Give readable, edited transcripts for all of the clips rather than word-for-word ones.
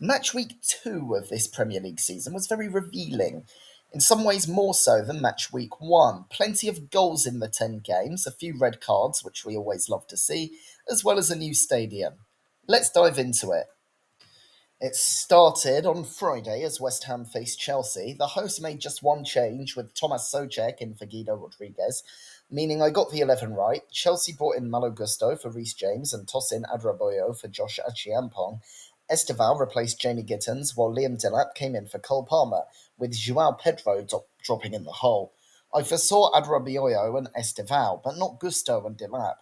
Match week 2 of this Premier League season was very revealing, in some ways more so than match week 1. Plenty of goals in the 10 games, a few red cards, which we always love to see, as well as a new stadium. Let's dive into it. It started on Friday as West Ham faced Chelsea. The hosts made just one change with Thomas Soucek in for Guido Rodriguez, meaning I got the 11 right. Chelsea brought in Malo Gusto for Reece James and Tosin Adraboyo for Josh Achiampong. Esteval replaced Jamie Gittens, while Liam Delap came in for Cole Palmer, with Joao Pedro dropping in the hole. I foresaw Adraboyo and Esteval, but not Gusto and Delap.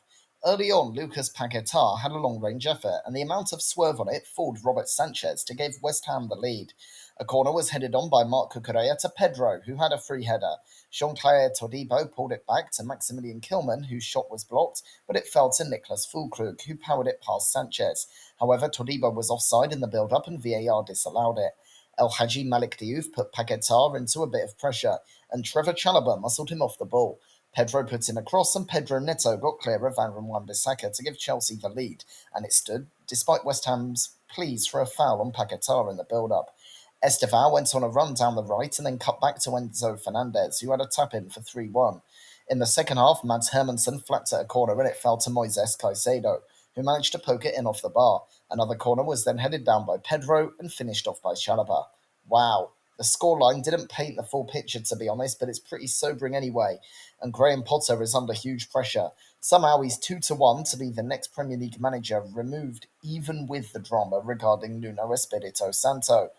Early on, Lucas Paquetá had a long-range effort, and the amount of swerve on it fooled Robert Sanchez to give West Ham the lead. A corner was headed on by Marc Cucurella to Pedro, who had a free header. Jean-Claire Todibo pulled it back to Maximilian Kilman, whose shot was blocked, but it fell to Niklas Füllkrug, who powered it past Sanchez. However, Todibo was offside in the build-up and VAR disallowed it. El Hadji Malik Diouf put Paquetá into a bit of pressure, and Trevor Chalobah muscled him off the ball. Pedro put in a cross, and Pedro Neto got clear of Van Wan-Bissaka to give Chelsea the lead, and it stood despite West Ham's pleas for a foul on Paquetá in the build-up. Esteval went on a run down the right and then cut back to Enzo Fernandez, who had a tap-in for 3-1. In the second half, Mads Hermansen flapped at a corner and it fell to Moises Caicedo, who managed to poke it in off the bar. Another corner was then headed down by Pedro and finished off by Chalobah. Wow, the scoreline didn't paint the full picture, to be honest, but it's pretty sobering anyway, and Graham Potter is under huge pressure. Somehow he's 2-1 to be the next Premier League manager removed, even with the drama regarding Nuno Espirito Santo.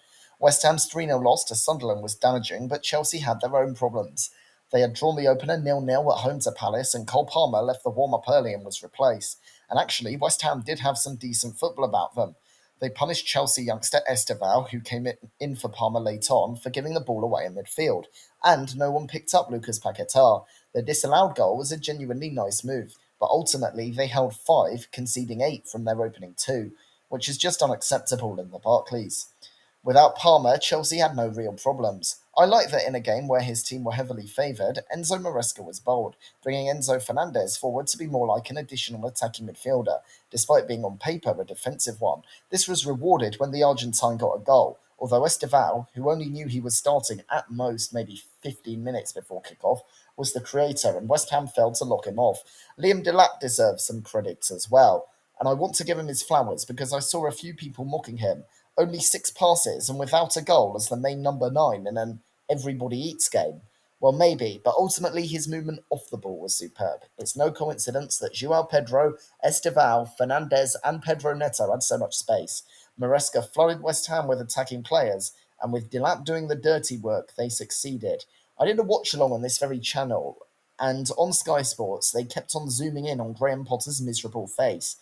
West Ham's 3-0 loss to Sunderland was damaging, but Chelsea had their own problems. They had drawn the opener 0-0 at home to Palace, and Cole Palmer left the warm-up early and was replaced. And actually, West Ham did have some decent football about them. They punished Chelsea youngster Esteval, who came in for Palmer late on, for giving the ball away in midfield. And no one picked up Lucas Paquetá. The disallowed goal was a genuinely nice move, but ultimately they held 5, conceding 8 from their opening 2, which is just unacceptable in the Barclays. Without Palmer, Chelsea had no real problems. I like that in a game where his team were heavily favoured, Enzo Maresca was bold, bringing Enzo Fernandez forward to be more like an additional attacking midfielder, despite being on paper a defensive one. This was rewarded when the Argentine got a goal, although Esteval, who only knew he was starting at most maybe 15 minutes before kick-off, was the creator, and West Ham failed to lock him off. Liam Delap deserves some credit as well, and I want to give him his flowers because I saw a few people mocking him. Only 6 passes and without a goal as the main number 9 in an everybody eats game. Well, maybe, but ultimately his movement off the ball was superb. It's no coincidence that Joao Pedro, Esteval, Fernandez, and Pedro Neto had so much space. Maresca flooded West Ham with attacking players, and with Delap doing the dirty work, they succeeded. I did a watch along on this very channel, and on Sky Sports, they kept on zooming in on Graham Potter's miserable face.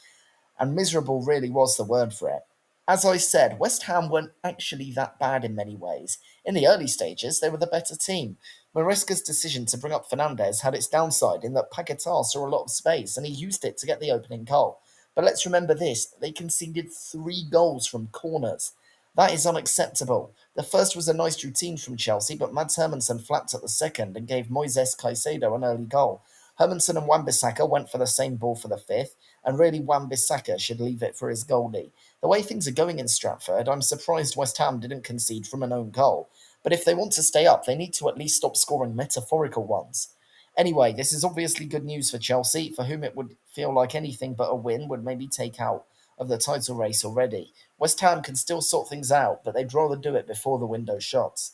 And miserable really was the word for it. As I said, West Ham weren't actually that bad in many ways. In the early stages, they were the better team. Maresca's decision to bring up Fernandez had its downside in that Paquetá saw a lot of space and he used it to get the opening goal. But let's remember this, they conceded 3 goals from corners. That is unacceptable. The first was a nice routine from Chelsea, but Mads Hermansen flapped at the second and gave Moises Caicedo an early goal. Hermansen and Wan-Bissaka went for the same ball for the 5th, and really Wan-Bissaka should leave it for his goalie. The way things are going in Stratford, I'm surprised West Ham didn't concede from an own goal. But if they want to stay up, they need to at least stop scoring metaphorical ones. Anyway, this is obviously good news for Chelsea, for whom it would feel like anything but a win would maybe take out of the title race already. West Ham can still sort things out, but they'd rather do it before the window shuts.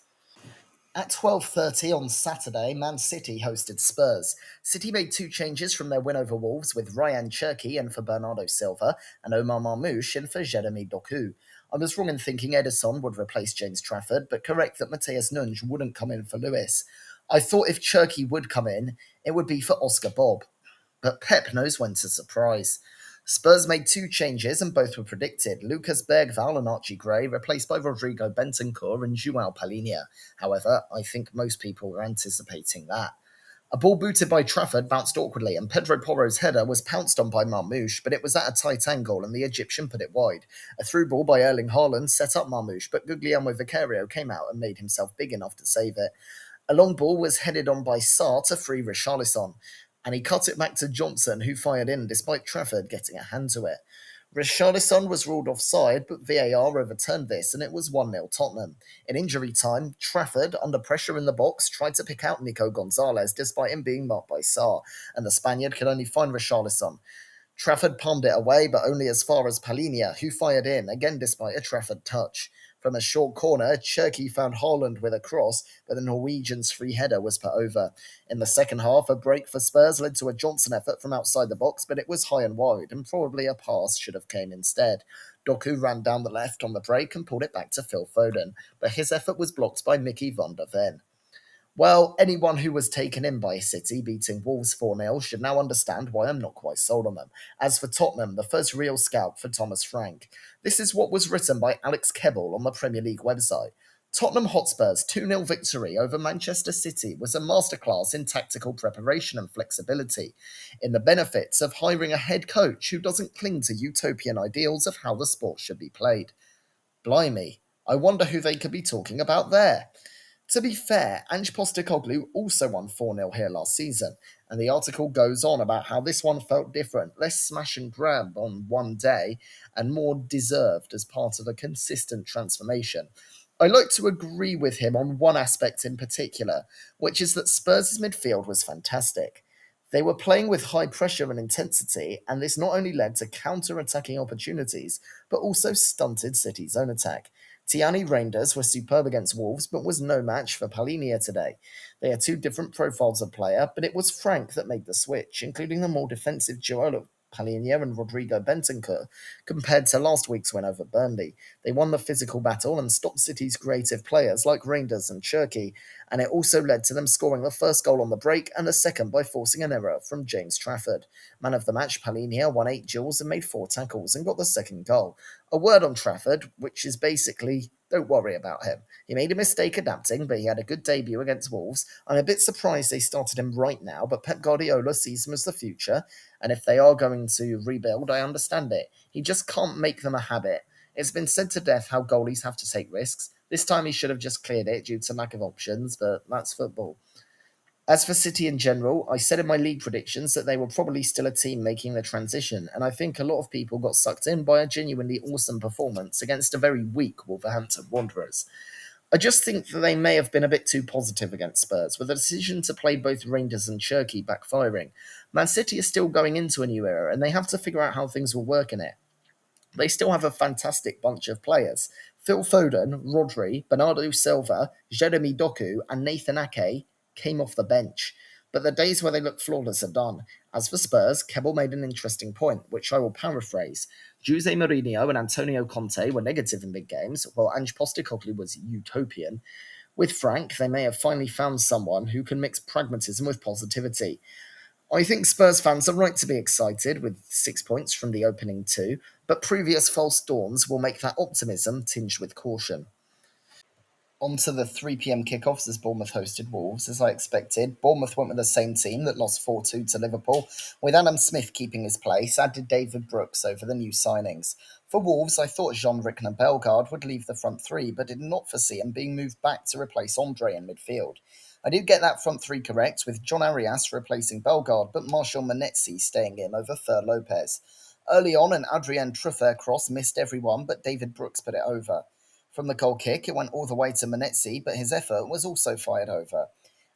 At 12:30 on Saturday, Man City hosted Spurs. City made 2 changes from their win over Wolves, with Ryan Cherki in for Bernardo Silva and Omar Marmoush in for Jeremy Doku. I was wrong in thinking Ederson would replace James Trafford, but correct that Matthias Nunes wouldn't come in for Lewis. I thought if Cherki would come in, it would be for Oscar Bob. But Pep knows when to surprise. Spurs made 2 changes and both were predicted. Lucas Bergvall and Archie Gray replaced by Rodrigo Bentancur and Joao Palhinha. However, I think most people were anticipating that. A ball booted by Trafford bounced awkwardly, and Pedro Porro's header was pounced on by Marmoush, but it was at a tight angle, and the Egyptian put it wide. A through ball by Erling Haaland set up Marmoush, but Guglielmo Vicario came out and made himself big enough to save it. A long ball was headed on by Sarr to free Richarlison, and he cut it back to Johnson, who fired in despite Trafford getting a hand to it. Richarlison was ruled offside, but VAR overturned this and it was 1-0 Tottenham. In injury time, Trafford, under pressure in the box, tried to pick out Nico Gonzalez despite him being marked by Sarr, and the Spaniard could only find Richarlison. Trafford palmed it away, but only as far as Palinia, who fired in, again despite a Trafford touch. From a short corner, Cherky found Haaland with a cross, but the Norwegian's free header was put over. In the second half, a break for Spurs led to a Johnson effort from outside the box, but it was high and wide, and probably a pass should have came instead. Doku ran down the left on the break and pulled it back to Phil Foden, but his effort was blocked by Mickey van der Ven. Well, anyone who was taken in by City beating Wolves 4-0 should now understand why I'm not quite sold on them. As for Tottenham, the first real scout for Thomas Frank. This is what was written by Alex Kebble on the Premier League website. Tottenham Hotspur's 2-0 victory over Manchester City was a masterclass in tactical preparation and flexibility, in the benefits of hiring a head coach who doesn't cling to utopian ideals of how the sport should be played. Blimey, I wonder who they could be talking about there. To be fair, Ange Postecoglou also won 4-0 here last season, and the article goes on about how this one felt different, less smash and grab on one day, and more deserved as part of a consistent transformation. I like to agree with him on one aspect in particular, which is that Spurs' midfield was fantastic. They were playing with high pressure and intensity, and this not only led to counter attacking opportunities, but also stunted City's own attack. Tiani Reinders was superb against Wolves, but was no match for Palinia today. They are two different profiles of player, but it was Frank that made the switch, including the more defensive duo of Palinia and Rodrigo Bentancur, compared to last week's win over Burnley. They won the physical battle and stopped City's creative players like Reinders and Cherky, and it also led to them scoring the first goal on the break and the second by forcing an error from James Trafford. Man of the match, Palinia won 8 duels and made 4 tackles and got the second goal. A word on Trafford, which is basically, don't worry about him. He made a mistake adapting, but he had a good debut against Wolves. I'm a bit surprised they started him right now, but Pep Guardiola sees him as the future, and if they are going to rebuild, I understand it. He just can't make them a habit. It's been said to death how goalies have to take risks. This time he should have just cleared it due to lack of options, but that's football. As for City in general, I said in my league predictions that they were probably still a team making the transition, and I think a lot of people got sucked in by a genuinely awesome performance against a very weak Wolverhampton Wanderers. I just think that they may have been a bit too positive against Spurs, with the decision to play both Rangers and Cherky backfiring. Man City is still going into a new era, and they have to figure out how things will work in it. They still have a fantastic bunch of players. Phil Foden, Rodri, Bernardo Silva, Jeremy Doku, and Nathan Ake came off the bench. But the days where they look flawless are done. As for Spurs, Kebbel made an interesting point, which I will paraphrase. Jose Mourinho and Antonio Conte were negative in big games, while Ange Postecoglou was utopian. With Frank, they may have finally found someone who can mix pragmatism with positivity. I think Spurs fans are right to be excited with 6 points from the opening two, but previous false dawns will make that optimism tinged with caution. On to the 3 p.m. kickoffs as Bournemouth hosted Wolves. As I expected, Bournemouth went with the same team that lost 4-2 to Liverpool, with Adam Smith keeping his place, added David Brooks over the new signings. For Wolves, I thought Jean-Rickner Bellegarde would leave the front three, but did not foresee him being moved back to replace Andre in midfield. I did get that front three correct, with John Arias replacing Bellegarde, but Marshall Manetzi staying in over Fer Lopez. Early on, an Adrien Truffert cross missed everyone, but David Brooks put it over. From the goal kick, it went all the way to Manetzi, but his effort was also fired over.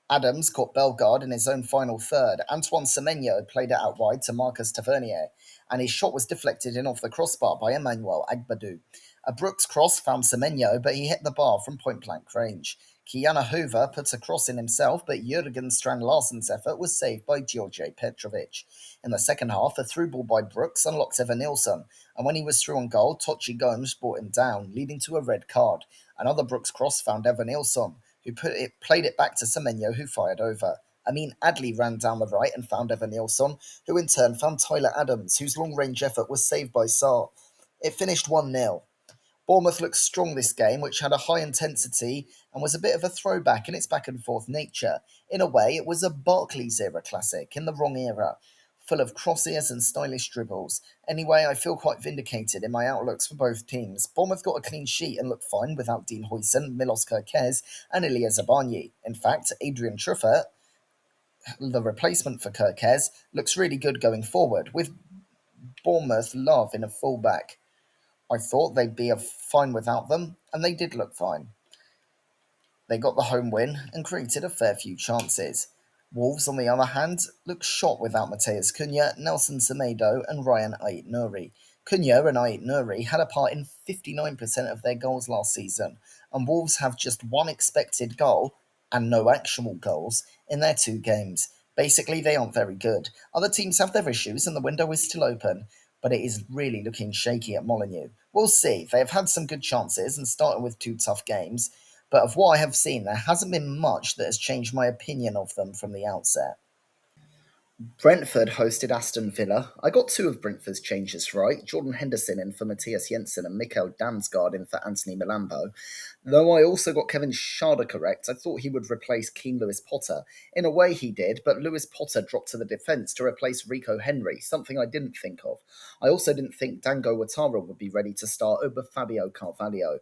Adams caught Bellegarde in his own final third. Antoine Semenyo played it out wide to Marcus Tavernier, and his shot was deflected in off the crossbar by Emmanuel Agbadou. A Brooks cross found Semenyo, but he hit the bar from point-blank range. Kiana Hoover put a cross in himself, but Jurgen Strand Larsen's effort was saved by George Petrovic. In the second half, a through ball by Brooks unlocked Evan Nilsson, and when he was through on goal, Tochi Gomes brought him down, leading to a red card. Another Brooks cross found Evan Nilsson, who played it back to Semenyo, who fired over. Amin Adli ran down the right and found Evan Nilsson, who in turn found Tyler Adams, whose long-range effort was saved by Sarr. It finished 1-0. Bournemouth looked strong this game, which had a high intensity and was a bit of a throwback in its back and forth nature. In a way, it was a Barclays era classic, in the wrong era, full of crosses and stylish dribbles. Anyway, I feel quite vindicated in my outlooks for both teams. Bournemouth got a clean sheet and looked fine without Dean Huijsen, Milos Kerkez, and Ilya Zabarnyi. In fact, Adrian Truffert, the replacement for Kerkez, looks really good going forward, with Bournemouth love in a fullback. I thought they'd be fine without them, and they did look fine. They got the home win and created a fair few chances. Wolves, on the other hand, looked shot without Mateus Cunha, Nelson Semedo, and Ryan Ait-Nouri. Cunha and Ait-Nouri had a part in 59% of their goals last season, and Wolves have just one expected goal and no actual goals in their two games. Basically, they aren't very good. Other teams have their issues, and the window is still open, but it is really looking shaky at Molineux. We'll see. They have had some good chances and started with two tough games, but of what I have seen, there hasn't been much that has changed my opinion of them from the outset. Brentford hosted Aston Villa. I got two of Brentford's changes right. Jordan Henderson in for Matthias Jensen and Mikael Damsgaard in for Anthony Milambo. Though I also got Kevin Schade correct, I thought he would replace Keane Lewis Potter. In a way he did, but Lewis Potter dropped to the defence to replace Rico Henry, something I didn't think of. I also didn't think Dango Ouattara would be ready to start over Fabio Carvalho.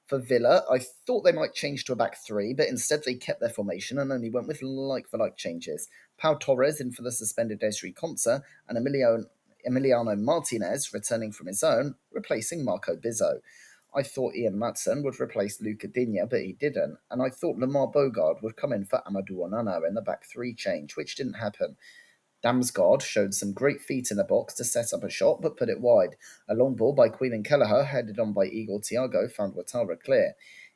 For Villa, I thought they might change to a back three, but instead they kept their formation and only went with like-for-like changes. Pau Torres in for the suspended Desiree Konsa, and Emiliano Martinez returning from his own, replacing Marco Bizzo. I thought Ian Matson would replace Luca Digne, but he didn't, and I thought Lamar Bogard would come in for Amadou Onana in the back three change, which didn't happen. Damsgaard showed some great feet in the box to set up a shot, but put it wide. A long ball by Quillan Kelleher, headed on by Igor Thiago, found Ouattara clear.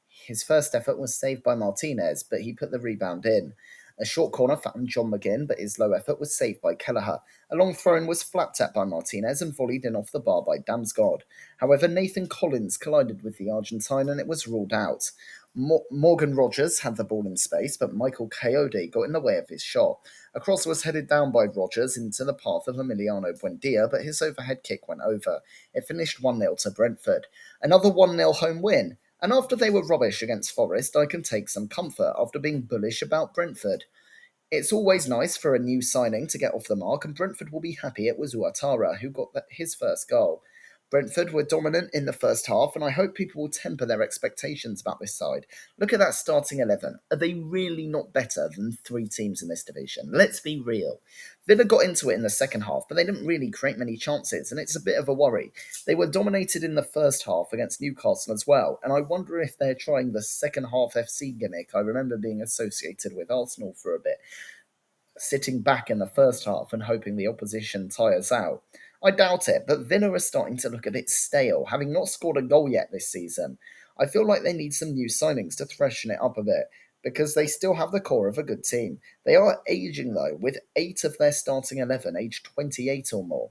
His first effort was saved by Martinez, but he put the rebound in. A short corner found John McGinn, but his low effort was saved by Kelleher. A long throw-in was flapped at by Martinez and volleyed in off the bar by Damsgaard. However, Nathan Collins collided with the Argentine and it was ruled out. Morgan Rogers had the ball in space, but Michael Coyote got in the way of his shot. A cross was headed down by Rogers into the path of Emiliano Buendia, but his overhead kick went over. It finished 1-0 to Brentford. Another 1-0 home win. And after they were rubbish against Forest, I can take some comfort after being bullish about Brentford. It's always nice for a new signing to get off the mark, and Brentford will be happy it was Ouattara who got his first goal. Brentford were dominant in the first half, and I hope people will temper their expectations about this side. Look at that starting 11. Are they really not better than three teams in this division? Let's be real. Villa got into it in the second half, but they didn't really create many chances, and it's a bit of a worry. They were dominated in the first half against Newcastle as well, and I wonder if they're trying the second half FC gimmick I remember being associated with Arsenal for a bit, sitting back in the first half and hoping the opposition tires out. I doubt it, but Villa are starting to look a bit stale, having not scored a goal yet this season. I feel like they need some new signings to freshen it up a bit, because they still have the core of a good team. They are aging though, with 8 of their starting 11 aged 28 or more.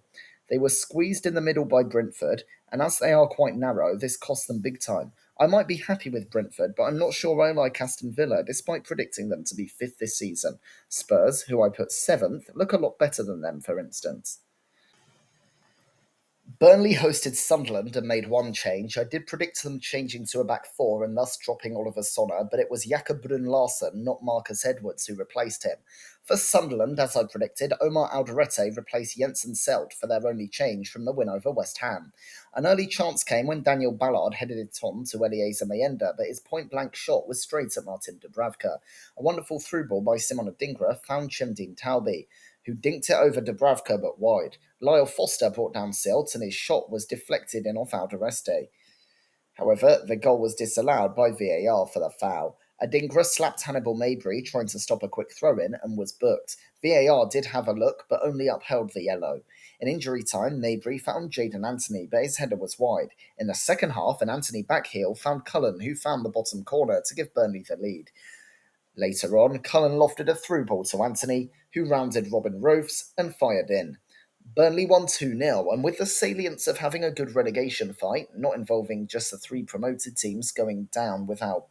They were squeezed in the middle by Brentford, and as they are quite narrow, this cost them big time. I might be happy with Brentford, but I'm not sure I like Aston Villa, despite predicting them to be 5th this season. Spurs, who I put 7th, look a lot better than them, for instance. Burnley hosted Sunderland and made one change. I did predict them changing to a back four and thus dropping Oliver Sonner, but it was Jakob Brun Larsen, not Marcus Edwards, who replaced him. For Sunderland, as I predicted, Omar Alderete replaced Jensen Selt for their only change from the win over West Ham. An early chance came when Daniel Ballard headed it on to Eliezer Mayenda, but his point-blank shot was straight at Martin Dubravka. A wonderful through ball by Simon Adingra found Chemdin Talbi, who dinked it over Dubravka but wide. Lyle Foster brought down Silt and his shot was deflected in off Aldereste. However, the goal was disallowed by VAR for the foul. Adingra slapped Hannibal Mabry trying to stop a quick throw-in and was booked. VAR did have a look but only upheld the yellow. In injury time, Mabry found Jadon Anthony but his header was wide. In the second half, an Anthony backheel found Cullen who found the bottom corner to give Burnley the lead. Later on, Cullen lofted a through ball to Anthony, who rounded Robin Roofs and fired in. Burnley won 2-0, and with the salience of having a good relegation fight, not involving just the 3 promoted teams going down without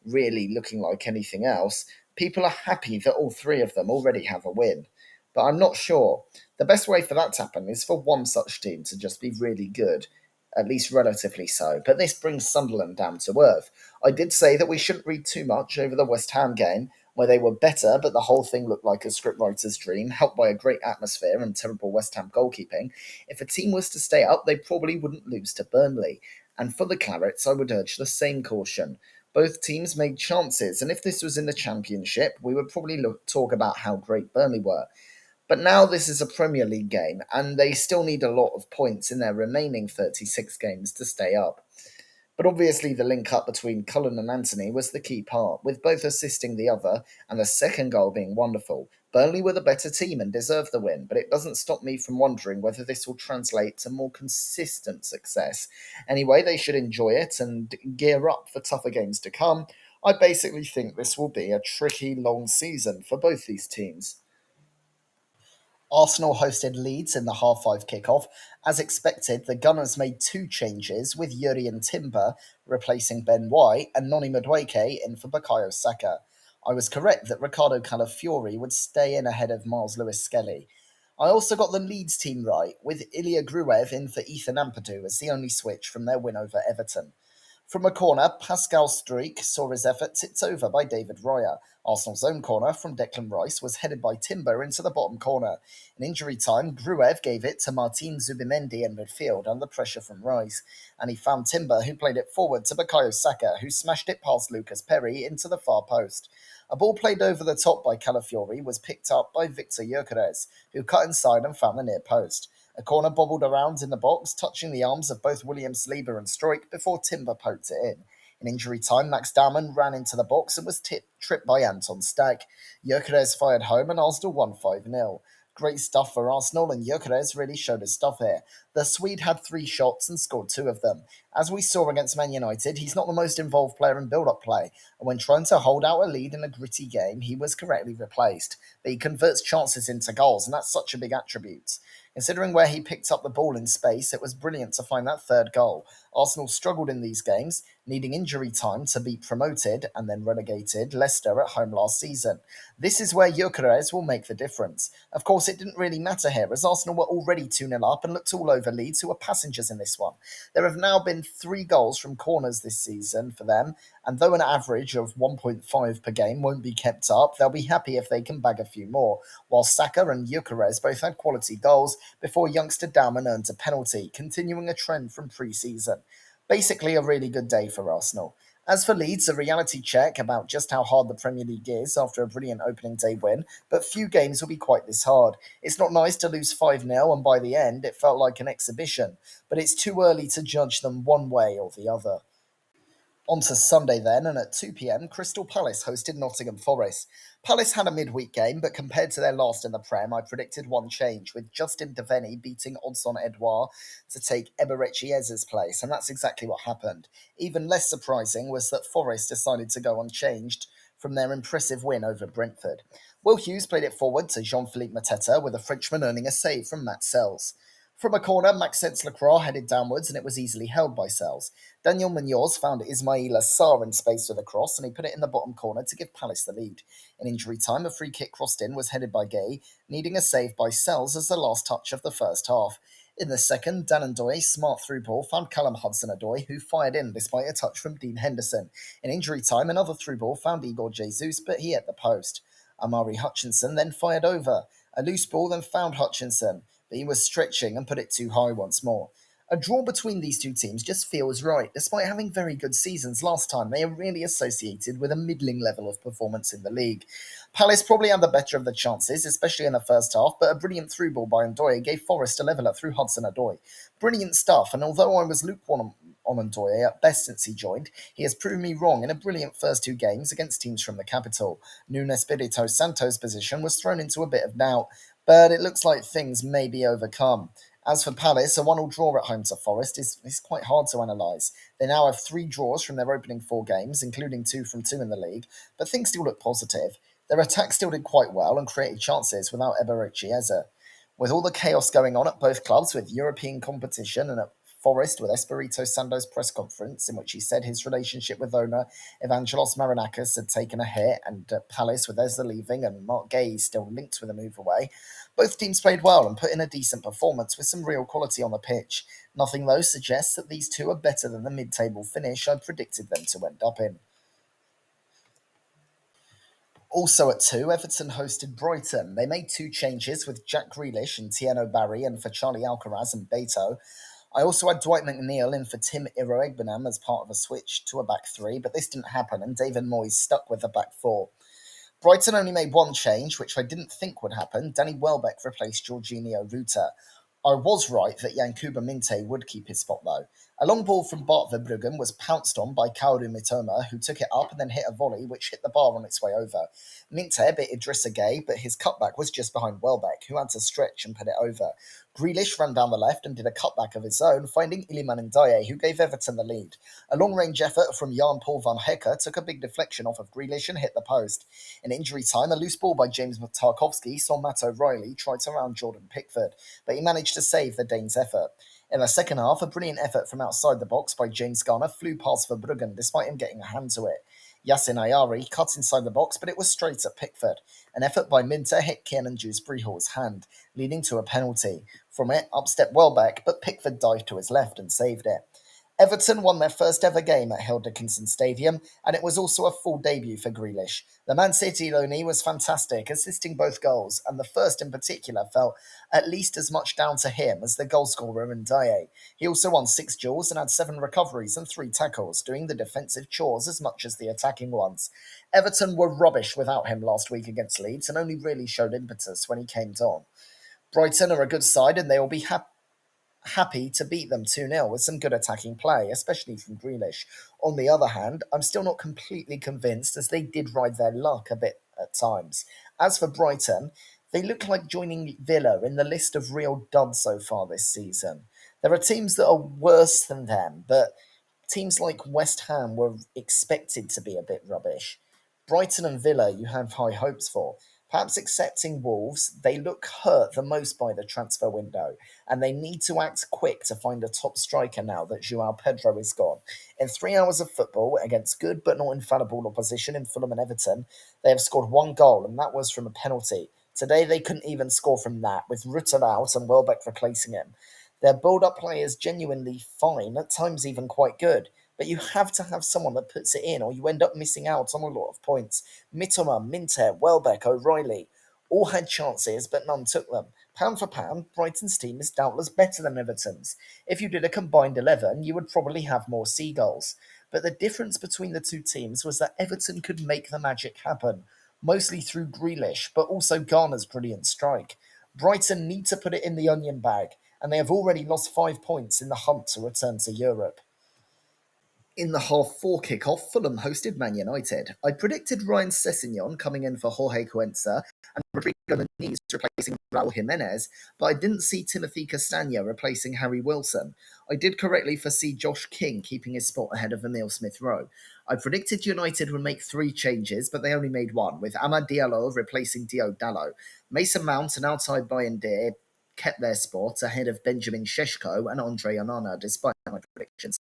really looking like anything else, people are happy that all 3 of them already have a win. But I'm not sure. The best way for that to happen is for one such team to just be really good, at least relatively so, but this brings Sunderland down to earth. I did say that we shouldn't read too much over the West Ham game, where they were better, but the whole thing looked like a scriptwriter's dream, helped by a great atmosphere and terrible West Ham goalkeeping. If a team was to stay up, they probably wouldn't lose to Burnley. And for the Clarets, I would urge the same caution. Both teams made chances, and if this was in the Championship, we would probably talk about how great Burnley were. But now this is a Premier League game, and they still need a lot of points in their remaining 36 games to stay up. But obviously, the link up between Cullen and Anthony was the key part, with both assisting the other and the second goal being wonderful. Burnley were the better team and deserved the win, but it doesn't stop me from wondering whether this will translate to more consistent success. Anyway, they should enjoy it and gear up for tougher games to come. I basically think this will be a tricky, long season for both these teams. Arsenal hosted Leeds in the half-5 kickoff. As expected, the Gunners made two changes, with Yuri and Timber replacing Ben White and Noni Madueke in for Bukayo Saka. I was correct that Ricardo Calafiori would stay in ahead of Miles Lewis-Skelly. I also got the Leeds team right, with Ilya Gruev in for Ethan Ampadu as the only switch from their win over Everton. From a corner, Pascal Streak saw his effort tipped over by David Royer. Arsenal's own corner from Declan Rice was headed by Timber into the bottom corner. In injury time, Gruev gave it to Martin Zubimendi in midfield under pressure from Rice, and he found Timber, who played it forward to Bukayo Saka, who smashed it past Lucas Perry into the far post. A ball played over the top by Calafiori was picked up by Victor Gyökeres, who cut inside and found the near post. A corner bobbled around in the box, touching the arms of both William Saliba and Stroik before Timber poked it in. In injury time, Max Dowman ran into the box and was tripped by Anton Stack. Gyökeres fired home and Arsenal won 5-0. Great stuff for Arsenal, and Gyökeres really showed his stuff here. The Swede had three shots and scored two of them. As we saw against Man United, he's not the most involved player in build-up play, and when trying to hold out a lead in a gritty game, he was correctly replaced. But he converts chances into goals, and that's such a big attribute. Considering where he picked up the ball in space, it was brilliant to find that third goal. Arsenal struggled in these games, needing injury time to be promoted and then relegated Leicester at home last season. This is where Gyökeres will make the difference. Of course, it didn't really matter here, as Arsenal were already 2-0 up and looked all over Leeds, who were passengers in this one. There have now been 3 goals from corners this season for them, and though an average of 1.5 per game won't be kept up, they'll be happy if they can bag a few more, while Saka and Gyökeres both had quality goals before youngster Dowman earned a penalty, continuing a trend from pre-season. Basically a really good day for Arsenal. As for Leeds, a reality check about just how hard the Premier League is after a brilliant opening day win, but few games will be quite this hard. It's not nice to lose 5-0, and by the end it felt like an exhibition, but it's too early to judge them one way or the other. On to Sunday then, and at 2 p.m, Crystal Palace hosted Nottingham Forest. Palace had a midweek game, but compared to their last in the Prem, I predicted one change, with Justin Devaney beating Odson Edouard to take Eberechi Eze's place, and that's exactly what happened. Even less surprising was that Forest decided to go unchanged from their impressive win over Brentford. Will Hughes played it forward to Jean-Philippe Mateta, with a Frenchman earning a save from Matt Sells. From a corner, Maxence Lacroix headed downwards and it was easily held by Sells. Daniel Munoz found Ismaila Sarr in space with a cross and he put it in the bottom corner to give Palace the lead. In injury time, a free kick crossed in was headed by Gay, needing a save by Sells as the last touch of the first half. In the second, Dan Ndoye's smart through ball found Callum Hudson-Odoi, who fired in despite a touch from Dean Henderson. In injury time, another through ball found Igor Jesus, but he hit the post. Amari Hutchinson then fired over. A loose ball then found Hutchinson, but he was stretching and put it too high once more. A draw between these two teams just feels right. Despite having very good seasons last time, they are really associated with a middling level of performance in the league. Palace probably had the better of the chances, especially in the first half, but a brilliant through ball by Ndoye gave Forest a leveller through Hudson-Odoi. Brilliant stuff, and although I was lukewarm on Ndoye at best since he joined, he has proven me wrong in a brilliant first 2 games against teams from the capital. Nuno Espirito Santo's position was thrown into a bit of doubt, but it looks like things may be overcome. As for Palace, a 1-1 draw at home to Forest is quite hard to analyse. They now have 3 draws from their opening 4 games, including 2 from 2 in the league, but things still look positive. Their attack still did quite well and created chances without Eberechi Eze. With all the chaos going on at both clubs with European competition and at Forest with Espirito Santo's press conference in which he said his relationship with owner Evangelos Marinakis had taken a hit and Palace with Eze leaving and Mark Gay still linked with a move away, both teams played well and put in a decent performance with some real quality on the pitch. Nothing, though, suggests that these two are better than the mid-table finish I predicted them to end up in. Also at 2, Everton hosted Brighton. They made 2 changes with Jack Grealish and Tieno Barry and for Charlie Alcaraz and Beto. I also had Dwight McNeil in for Tim Iroegbenam as part of a switch to a back 3, but this didn't happen and David Moyes stuck with the back 4. Brighton only made one change, which I didn't think would happen. Danny Welbeck replaced Jorginho Ruta. I was right that Yankuba Minte would keep his spot though. A long ball from Bart Verbruggen was pounced on by Kaoru Mitoma, who took it up and then hit a volley which hit the bar on its way over. Minte bit Idrissa Gueye, but his cutback was just behind Welbeck, who had to stretch and put it over. Grealish ran down the left and did a cutback of his own, finding Iliman Ndiaye, who gave Everton the lead. A long-range effort from Jan Paul van Hecke took a big deflection off of Grealish and hit the post. In injury time, a loose ball by James Tarkowski saw Matt O'Reilly try to round Jordan Pickford, but he managed to save the Danes' effort. In the second half, a brilliant effort from outside the box by James Garner flew past Verbruggen despite him getting a hand to it. Yassin Ayari cut inside the box, but it was straight at Pickford. An effort by Minter hit Kiernan Dewsbury Hall's hand, leading to a penalty. From it, up stepped Welbeck, but Pickford dived to his left and saved it. Everton won their first ever game at Hill Dickinson Stadium, and it was also a full debut for Grealish. The Man City loanee was fantastic, assisting both goals, and the first in particular felt at least as much down to him as the goalscorer Ndiaye. He also won 6 duels and had 7 recoveries and 3 tackles, doing the defensive chores as much as the attacking ones. Everton were rubbish without him last week against Leeds and only really showed impetus when he came on. Brighton are a good side and they will be happy to beat them 2-0 with some good attacking play, especially from Grealish. On the other hand, I'm still not completely convinced as they did ride their luck a bit at times. As for Brighton, they look like joining Villa in the list of real duds so far this season. There are teams that are worse than them, but teams like West Ham were expected to be a bit rubbish. Brighton and Villa you have high hopes for. Perhaps excepting Wolves, they look hurt the most by the transfer window, and they need to act quick to find a top striker now that Joao Pedro is gone. In 3 hours of football, against good but not infallible opposition in Fulham and Everton, they have scored 1 goal, and that was from a penalty. Today they couldn't even score from that, with Rutter out and Welbeck replacing him. Their build-up play is genuinely fine, at times even quite good, but you have to have someone that puts it in, or you end up missing out on a lot of points. Mitoma, Minter, Welbeck, O'Reilly all had chances, but none took them. Pound for pound, Brighton's team is doubtless better than Everton's. If you did a combined 11, you would probably have more seagulls. But the difference between the two teams was that Everton could make the magic happen, mostly through Grealish, but also Garner's brilliant strike. Brighton need to put it in the onion bag, and they have already lost 5 points in the hunt to return to Europe. In the half-4 kick-off, Fulham hosted Man United. I predicted Ryan Sessegnon coming in for Jorge Cuenca and Rodrigo Muniz replacing Raul Jimenez, but I didn't see Timothy Castagna replacing Harry Wilson. I did correctly foresee Josh King keeping his spot ahead of Emile Smith-Rowe. I predicted United would make 3 changes, but they only made 1, with Amad Diallo replacing Dio Dallo. Mason Mount and Altay Bayindir kept their spot ahead of Benjamin Sheshko and Andre Onana, despite my predictions.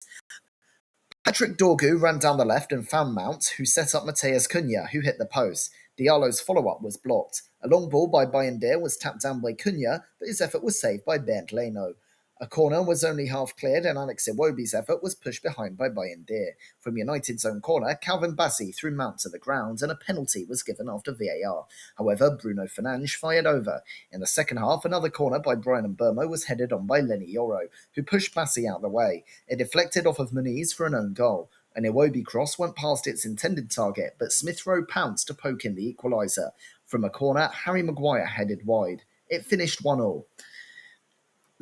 Patrick Dorgu ran down the left and found Mount, who set up Mateus Cunha, who hit the post. Diallo's follow-up was blocked. A long ball by Bayindir was tapped down by Cunha, but his effort was saved by Bernd Leno. A corner was only half cleared and Alex Iwobi's effort was pushed behind by Bayindir. From United's own corner, Calvin Bassey threw Mount to the ground and a penalty was given after VAR. However, Bruno Fernandes fired over. In the second half, another corner by Brian Mbeumo was headed on by Lenny Yoro, who pushed Bassey out of the way. It deflected off of Muniz for an own goal. An Iwobi cross went past its intended target, but Smith-Rowe pounced to poke in the equaliser. From a corner, Harry Maguire headed wide. It finished 1-1.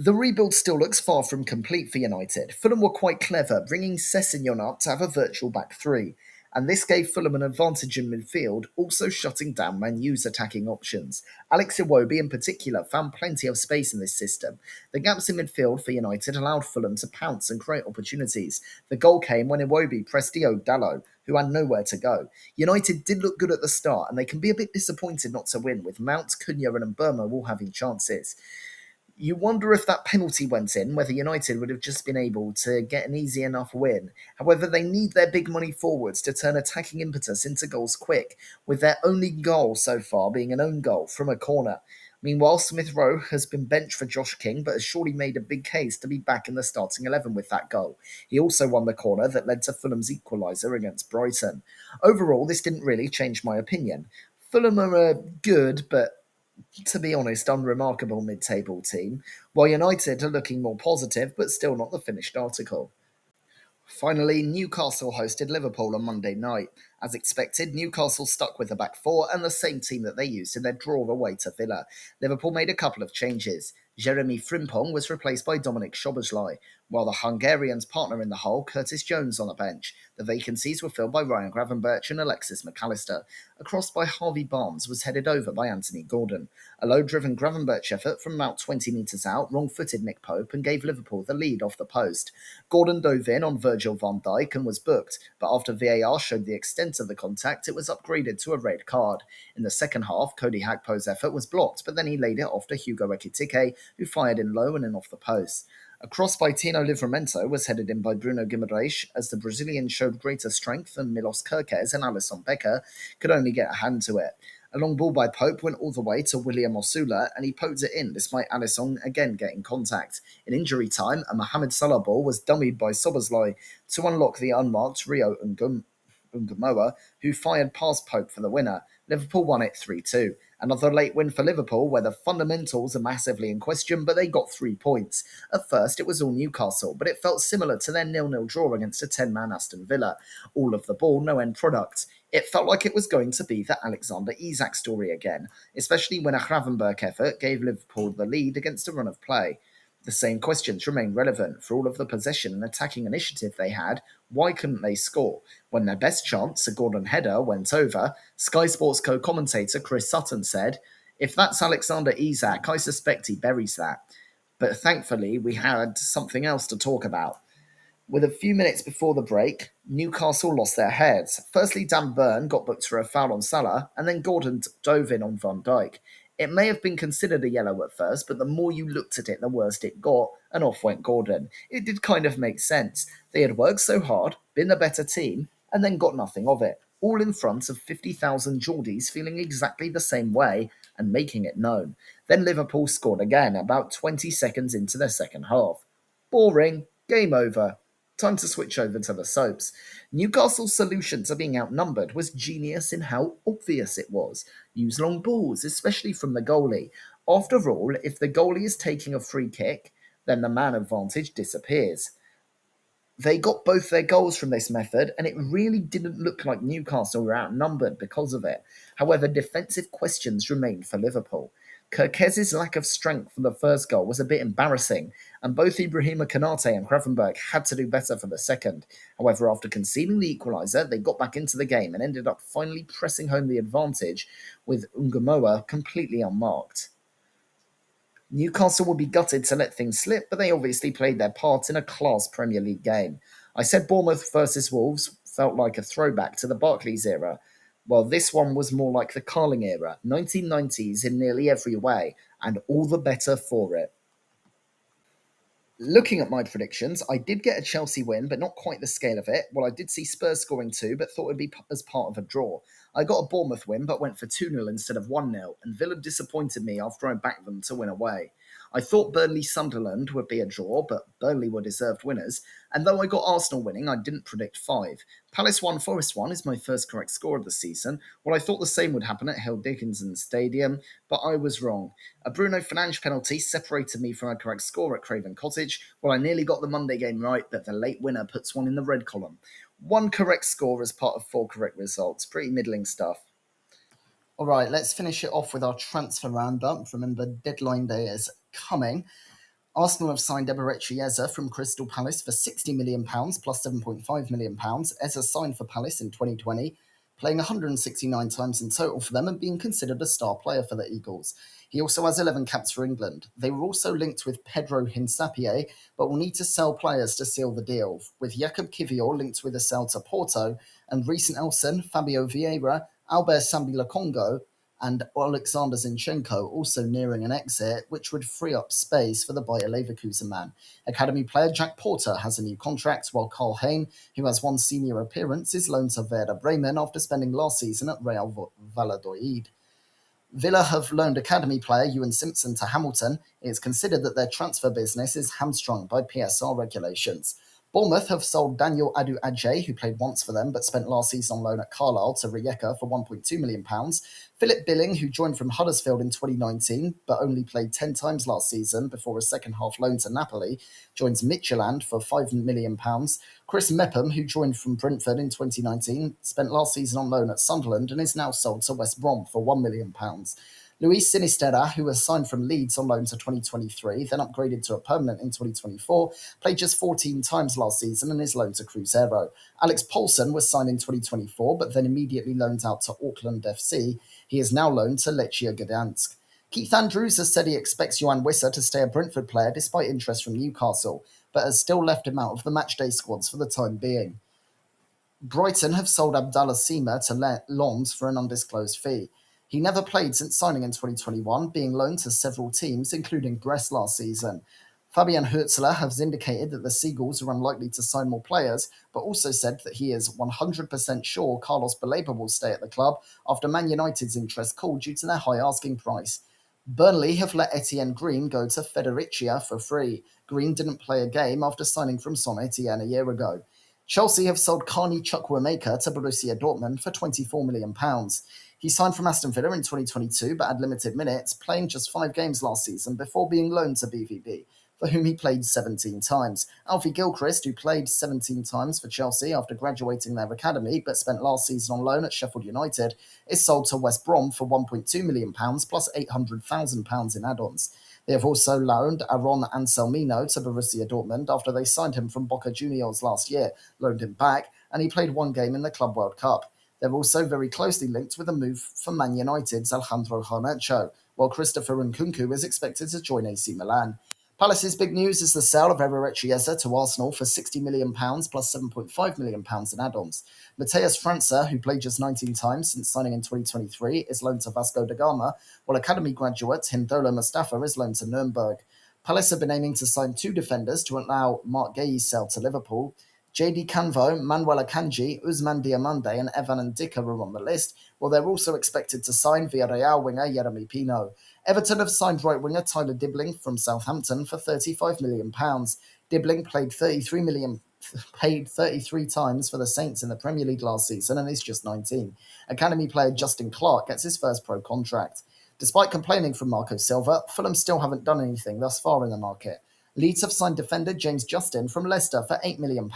The rebuild still looks far from complete for United. Fulham were quite clever, bringing Sessegnon up to have a virtual back 3, and this gave Fulham an advantage in midfield, also shutting down Man U's attacking options. Alex Iwobi in particular found plenty of space in this system. The gaps in midfield for United allowed Fulham to pounce and create opportunities. The goal came when Iwobi pressed Dio Dallo, who had nowhere to go. United did look good at the start, and they can be a bit disappointed not to win, with Mount, Cunha and Mbeumo all having chances. You wonder if that penalty went in, whether United would have just been able to get an easy enough win. However, they need their big money forwards to turn attacking impetus into goals quick, with their only goal so far being an own goal from a corner. Meanwhile, Smith-Rowe has been benched for Josh King, but has surely made a big case to be back in the starting 11 with that goal. He also won the corner that led to Fulham's equaliser against Brighton. Overall, this didn't really change my opinion. Fulham are a good, but to be honest, unremarkable mid-table team, while United are looking more positive, but still not the finished article. Finally, Newcastle hosted Liverpool on Monday night. As expected, Newcastle stuck with the back four and the same team that they used in their draw away to Villa. Liverpool made a couple of changes. Jeremy Frimpong was replaced by Dominic Szoboszlai, while the Hungarian's partner in the hole, Curtis Jones, on the bench. The vacancies were filled by Ryan Gravenberch and Alexis McAllister. A cross by Harvey Barnes was headed over by Anthony Gordon. A low-driven Gravenberch effort from about 20 metres out wrong-footed Nick Pope and gave Liverpool the lead off the post. Gordon dove in on Virgil van Dijk and was booked, but after VAR showed the extent of the contact, it was upgraded to a red card. In the second half, Cody Gakpo's effort was blocked, but then he laid it off to Hugo Ekitike, who fired in low and in off the post. A cross by Tino Livramento was headed in by Bruno Guimaraes as the Brazilian showed greater strength than Milos Kerkez and Alisson Becker could only get a hand to it. A long ball by Pope went all the way to William Osula and he poked it in despite Alisson again getting contact. In injury time, a Mohamed Salah ball was dummied by Szoboszlai to unlock the unmarked Rio Ungamoa, who fired past Pope for the winner. Liverpool won it 3-2. Another late win for Liverpool, where the fundamentals are massively in question, but they got 3 points. At first, it was all Newcastle, but it felt similar to their 0-0 draw against a 10-man Aston Villa. All of the ball, no end product. It felt like it was going to be the Alexander Isak story again, especially when a Gravenberch effort gave Liverpool the lead against a run of play. The same questions remain relevant. For all of the possession and attacking initiative they had, why couldn't they score? When their best chance, a Gordon header, went over, Sky Sports co-commentator Chris Sutton said, "If that's Alexander Isak, I suspect he buries that." But thankfully, we had something else to talk about. With a few minutes before the break, Newcastle lost their heads. Firstly, Dan Burn got booked for a foul on Salah, and then Gordon dove in on Van Dijk. It may have been considered a yellow at first, but the more you looked at it, the worse it got, and off went Gordon. It did kind of make sense. They had worked so hard, been the better team, and then got nothing of it. All in front of 50,000 Geordies feeling exactly the same way and making it known. Then Liverpool scored again, about 20 seconds into their second half. Boring. Game over. Time to switch over to the soaps. Newcastle's solution to being outnumbered was genius in how obvious it was. Use long balls, especially from the goalie. After all, if the goalie is taking a free kick, then the man advantage disappears. They got both their goals from this method, and it really didn't look like Newcastle were outnumbered because of it. However, defensive questions remained for Liverpool. Kerkez's lack of strength for the first goal was a bit embarrassing, and both Ibrahima Konate and Gravenberch had to do better for the second. However, after conceding the equaliser, they got back into the game and ended up finally pressing home the advantage with Ungamoa completely unmarked. Newcastle would be gutted to let things slip, but they obviously played their part in a class Premier League game. I said Bournemouth versus Wolves felt like a throwback to the Barclays era. Well, this one was more like the Carling era, 1990s in nearly every way, and all the better for it. Looking at my predictions, I did get a Chelsea win, but not quite the scale of it. Well, I did see Spurs scoring 2, but thought it'd be as part of a draw. I got a Bournemouth win, but went for 2-0 instead of 1-0, and Villa disappointed me after I backed them to win away. I thought Burnley-Sunderland would be a draw, but Burnley were deserved winners, and though I got Arsenal winning, I didn't predict 5. Palace 1, Forest 1 is my first correct score of the season. Well, I thought the same would happen at Hill Dickinson Stadium, but I was wrong. A Bruno Fernandes penalty separated me from a correct score at Craven Cottage. Well, I nearly got the Monday game right, but the late winner puts one in the red column. 1 correct score as part of 4 correct results. Pretty middling stuff. All right, let's finish it off with our transfer roundup. Remember, deadline day is coming. Arsenal have signed Eberechi Eze from Crystal Palace for £60 million plus £7.5 million. Eze signed for Palace in 2020, playing 169 times in total for them and being considered a star player for the Eagles. He also has 11 caps for England. They were also linked with Pedro Hinsapie, but will need to sell players to seal the deal, with Jakub Kivior linked with a sell to Porto, and Reece Nelson, Fabio Vieira, Albert Sambi-Lokongo, and Alexander Zinchenko also nearing an exit, which would free up space for the Bayer Leverkusen man. Academy player Jack Porter has a new contract, while Karl Hein, who has 1 senior appearance, is loaned to Werder Bremen after spending last season at Real Valladolid. Villa have loaned academy player Ewan Simpson to Hamilton. It is considered that their transfer business is hamstrung by PSR regulations. Bournemouth have sold Daniel Adu-Adjei, who played once for them but spent last season on loan at Carlisle, to Rijeka for £1.2 million. Philip Billing, who joined from Huddersfield in 2019 but only played 10 times last season before a second-half loan to Napoli, joins Midtjylland for £5 million. Chris Mepham, who joined from Brentford in 2019, spent last season on loan at Sunderland and is now sold to West Brom for £1 million. Luis Sinisterra, who was signed from Leeds on loan to 2023, then upgraded to a permanent in 2024, played just 14 times last season and is loaned to Cruzeiro. Alex Paulson was signed in 2024, but then immediately loaned out to Auckland FC. He is now loaned to Lechia Gdansk. Keith Andrews has said he expects Johan Wissa to stay a Brentford player despite interest from Newcastle, but has still left him out of the matchday squads for the time being. Brighton have sold Abdallah Sima to Lens for an undisclosed fee. He never played since signing in 2021, being loaned to several teams, including Brest last season. Fabian Hutzler has indicated that the Seagulls are unlikely to sign more players, but also said that he is 100% sure Carlos Baleba will stay at the club after Man United's interest cooled due to their high asking price. Burnley have let Etienne Green go to Federicia for free. Green didn't play a game after signing from Saint Etienne a year ago. Chelsea have sold Carney Chukwuemeka to Borussia Dortmund for £24 million. He signed from Aston Villa in 2022 but had limited minutes, playing just 5 games last season before being loaned to BVB, for whom he played 17 times. Alfie Gilchrist, who played 17 times for Chelsea after graduating their academy but spent last season on loan at Sheffield United, is sold to West Brom for £1.2 million plus £800,000 in add-ons. They have also loaned Aaron Anselmino to Borussia Dortmund after they signed him from Boca Juniors last year, loaned him back, and he played 1 game in the Club World Cup. They're also very closely linked with a move for Man United's Alejandro Garnacho, while Christopher Nkunku is expected to join AC Milan. Palace's big news is the sale of Eberechi Eze to Arsenal for £60 million plus £7.5 million in add-ons. Mateus França, who played just 19 times since signing in 2023, is loaned to Vasco da Gama, while academy graduate Hindola Mustafa is loaned to Nuremberg. Palace have been aiming to sign 2 defenders to allow Mark Guehi's sale to Liverpool. JD Canvo, Manuel Akanji, Usman Diamande, and Evan Ndika are on the list, while they're also expected to sign Villarreal winger Jeremy Pino. Everton have signed right winger Tyler Dibbling from Southampton for £35 million. Dibbling paid 33 times for the Saints in the Premier League last season and is just 19. Academy player Justin Clark gets his first pro contract. Despite complaining from Marco Silva, Fulham still haven't done anything thus far in the market. Leeds have signed defender James Justin from Leicester for £8 million.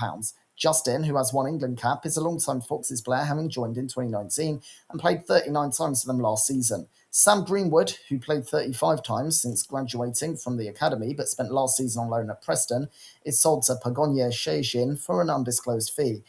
Justin, who has 1 England cap, is a long-time Foxes player, having joined in 2019 and played 39 times for them last season. Sam Greenwood, who played 35 times since graduating from the academy but spent last season on loan at Preston, is sold to Pagogne Szczecin for an undisclosed fee,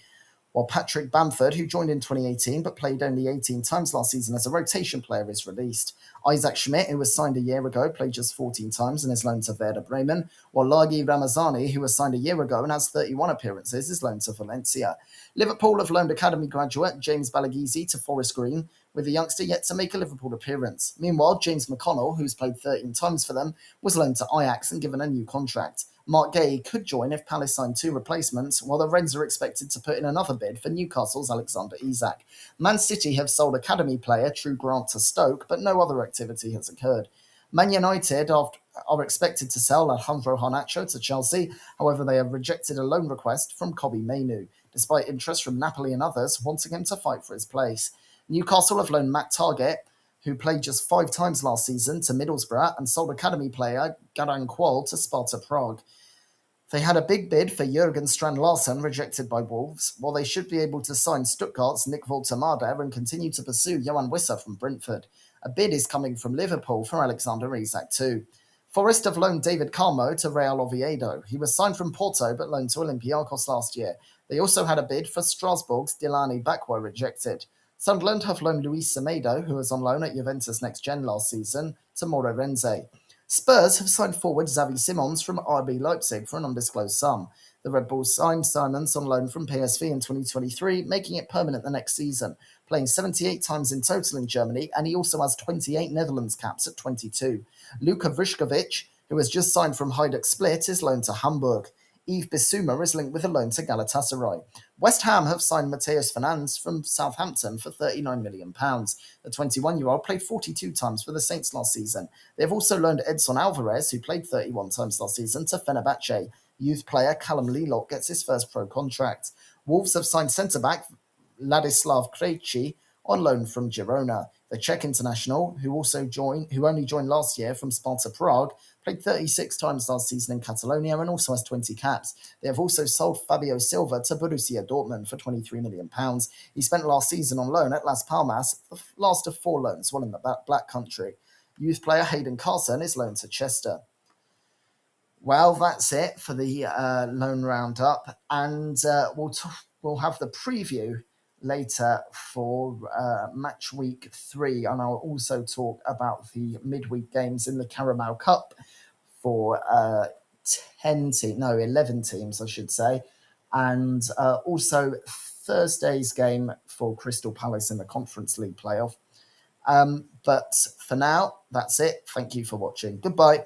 while Patrick Bamford, who joined in 2018 but played only 18 times last season as a rotation player, is released. Isaac Schmidt, who was signed a year ago, played just 14 times and is loaned to Werder Bremen, while Lagi Ramazani, who was signed a year ago and has 31 appearances, is loaned to Valencia. Liverpool have loaned academy graduate James Balagizi to Forest Green, with the youngster yet to make a Liverpool appearance. Meanwhile, James McConnell, who's played 13 times for them, was loaned to Ajax and given a new contract. Mark Guehi could join if Palace signed 2 replacements, while the Reds are expected to put in another bid for Newcastle's Alexander Isak. Man City have sold academy player True Grant to Stoke, but no other activity has occurred. Man United are expected to sell Alejandro Garnacho to Chelsea, however they have rejected a loan request from Kobe Mainu, despite interest from Napoli and others wanting him to fight for his place. Newcastle have loaned Matt Targett, who played just 5 times last season, to Middlesbrough, and sold academy player Garan Qual to Sparta Prague. They had a big bid for Jurgen Strand Larsen, rejected by Wolves, while they should be able to sign Stuttgart's Nick Voltemada and continue to pursue Johan Wissa from Brentford. A bid is coming from Liverpool for Alexander Isak too. Forest have loaned David Carmo to Real Oviedo. He was signed from Porto but loaned to Olympiacos last year. They also had a bid for Strasbourg's Dilani Bakwa, rejected. Sunderland have loaned Luis Semedo, who was on loan at Juventus Next Gen last season, to Moreirense. Spurs have signed forward Xavi Simons from RB Leipzig for an undisclosed sum. The Red Bulls signed Simons on loan from PSV in 2023, making it permanent the next season, playing 78 times in total in Germany, and he also has 28 Netherlands caps at 22. Luka Vrishkovic, who has just signed from Hajduk Split, is loaned to Hamburg. Yves Bissouma is linked with a loan to Galatasaray. West Ham have signed Mateus Fernandes from Southampton for £39 million. The 21-year-old played 42 times for the Saints last season. They have also loaned Edson Alvarez, who played 31 times last season, to Fenerbahce. Youth player Callum Lealock gets his first pro contract. Wolves have signed centre-back Ladislav Krejci on loan from Girona. The Czech international, who only joined last year from Sparta Prague, played 36 times last season in Catalonia and also has 20 caps. They have also sold Fabio Silva to Borussia Dortmund for £23 million. He spent last season on loan at Las Palmas, the last of 4 loans while in the Black Country. Youth player Hayden Carson is loaned to Chester. Well, that's it for the loan roundup, and we'll have the preview later for match week 3, and I'll also talk about the midweek games in the Carabao Cup for 11 teams, I should say, and also Thursday's game for Crystal Palace in the Conference League playoff. But for now, that's it. Thank you for watching. Goodbye.